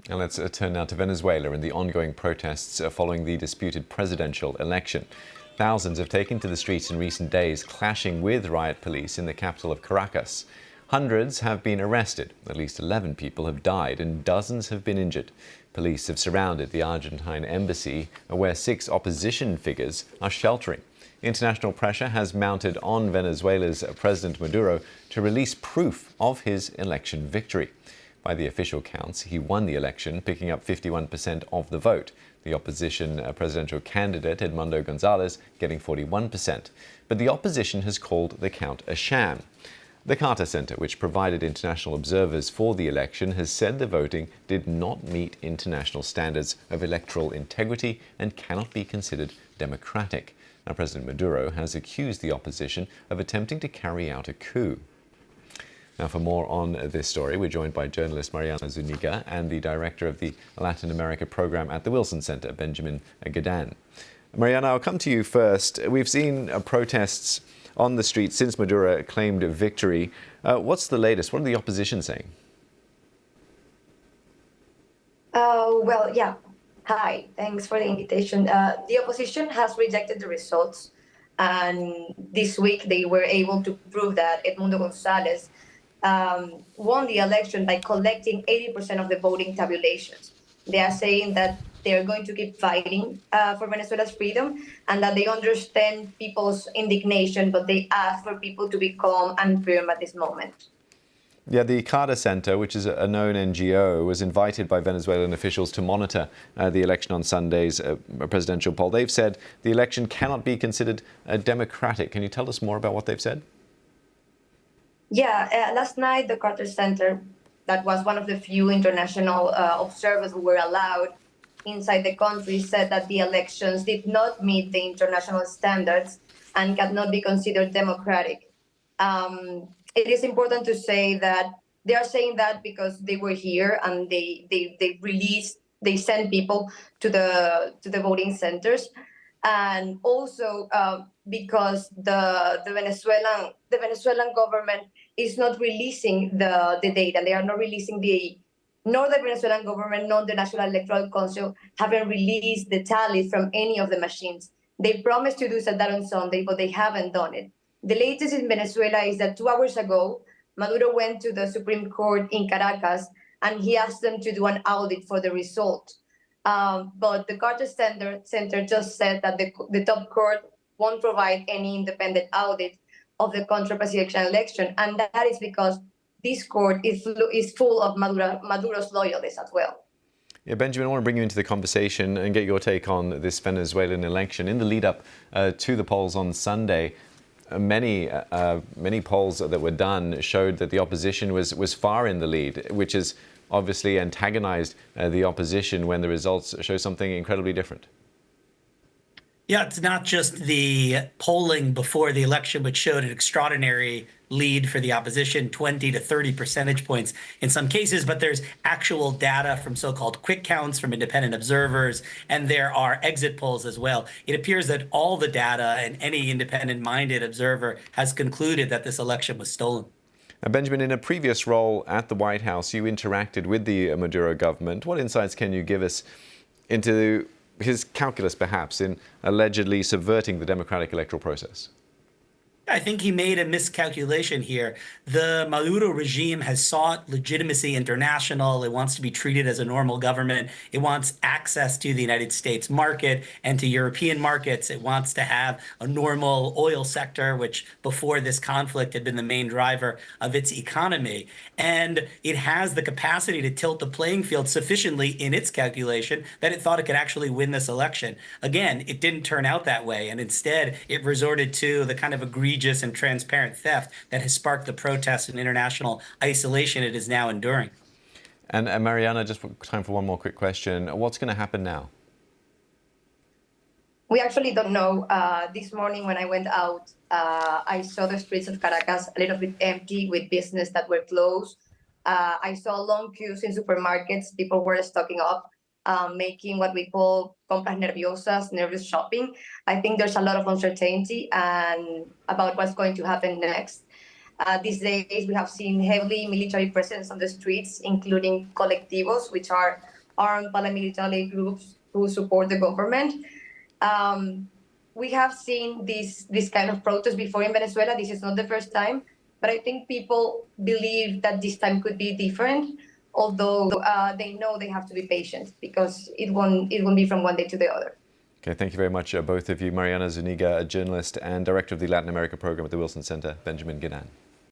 And let's turn now to Venezuela and the ongoing protests following the disputed presidential election. Thousands have taken to the streets in recent days, clashing with riot police in the capital of Caracas. Hundreds have been arrested, at least 11 people have died, and dozens have been injured. Police have surrounded the Argentine embassy, where 6 opposition figures are sheltering. International pressure has mounted on Venezuela's President Maduro to release proof of his election victory. By the official counts, he won the election, picking up 51% of the vote. The opposition presidential candidate, Edmundo Gonzalez, getting 41%. But the opposition has called the count a sham. The Carter Center, which provided international observers for the election, has said the voting did not meet international standards of electoral integrity and cannot be considered democratic. Now, President Maduro has accused the opposition of attempting to carry out a coup. Now, for more on this story, we're joined by journalist Mariana Zuniga and the director of the Latin America program at the Wilson Center, Benjamin Gadan. Mariana, I'll come to you first. We've seen protests on the streets since Maduro claimed victory. What's the latest? What are the opposition saying? Hi, thanks for the invitation. The opposition has rejected the results, and this week they were able to prove that Edmundo Gonzalez won the election by collecting 80% of the voting tabulations. They are saying that they are going to keep fighting for Venezuela's freedom and that they understand people's indignation, but they ask for people to be calm and firm at this moment. Yeah, the Carter Center, which is a known NGO, was invited by Venezuelan officials to monitor the election on Sunday's presidential poll. They've said the election cannot be considered democratic. Can you tell us more about what they've said? Yeah, last night the Carter Center, that was one of the few international observers who were allowed inside the country, said that the elections did not meet the international standards and cannot be considered democratic. It is important to say that they are saying that because they were here and they sent people to the voting centers, and also because the Venezuelan government is not releasing the data. They are not releasing nor the Venezuelan government nor the National Electoral Council haven't released the tally from any of the machines. They promised to do that on Sunday, but they haven't done it. The latest in Venezuela is that 2 hours ago, Maduro went to the Supreme Court in Caracas and he asked them to do an audit for the result. But the Carter Center just said that the top court won't provide any independent audit of the contra-presidential election. And that is because this court is full of Maduro's loyalists as well. Yeah, Benjamin, I want to bring you into the conversation and get your take on this Venezuelan election. In the lead up to the polls on Sunday, many polls that were done showed that the opposition was far in the lead, which has obviously antagonized the opposition when the results show something incredibly different. Yeah, it's not just the polling before the election, which showed an extraordinary lead for the opposition, 20 to 30 percentage points in some cases, but there's actual data from so-called quick counts from independent observers, and there are exit polls as well. It appears that all the data and any independent-minded observer has concluded that this election was stolen. Now, Benjamin, in a previous role at the White House, you interacted with the Maduro government. What insights can you give us into his calculus, perhaps, in allegedly subverting the democratic electoral process? I think he made a miscalculation here. The Maduro regime has sought legitimacy international. It wants to be treated as a normal government. It wants access to the United States market and to European markets. It wants to have a normal oil sector, which before this conflict had been the main driver of its economy. And it has the capacity to tilt the playing field sufficiently in its calculation that it thought it could actually win this election. Again, it didn't turn out that way. And instead, it resorted to the kind of egregious and transparent theft that has sparked the protests and international isolation it is now enduring. And Mariana, just time for one more quick question. What's going to happen now? We actually don't know. This morning when I went out, I saw the streets of Caracas a little bit empty with business that were closed. I saw long queues in supermarkets. People were stocking up, making what we call compras nerviosas, nervous shopping. I think there's a lot of uncertainty and about what's going to happen next. These days, we have seen heavily military presence on the streets, including colectivos, which are armed paramilitary groups who support the government. We have seen this kind of protest before in Venezuela. This is not the first time, but I think people believe that this time could be different, although they know they have to be patient because it won't be from one day to the other. Okay, thank you very much, both of you. Mariana Zuniga, a journalist and director of the Latin America program at the Wilson Center, Benjamin Guinan.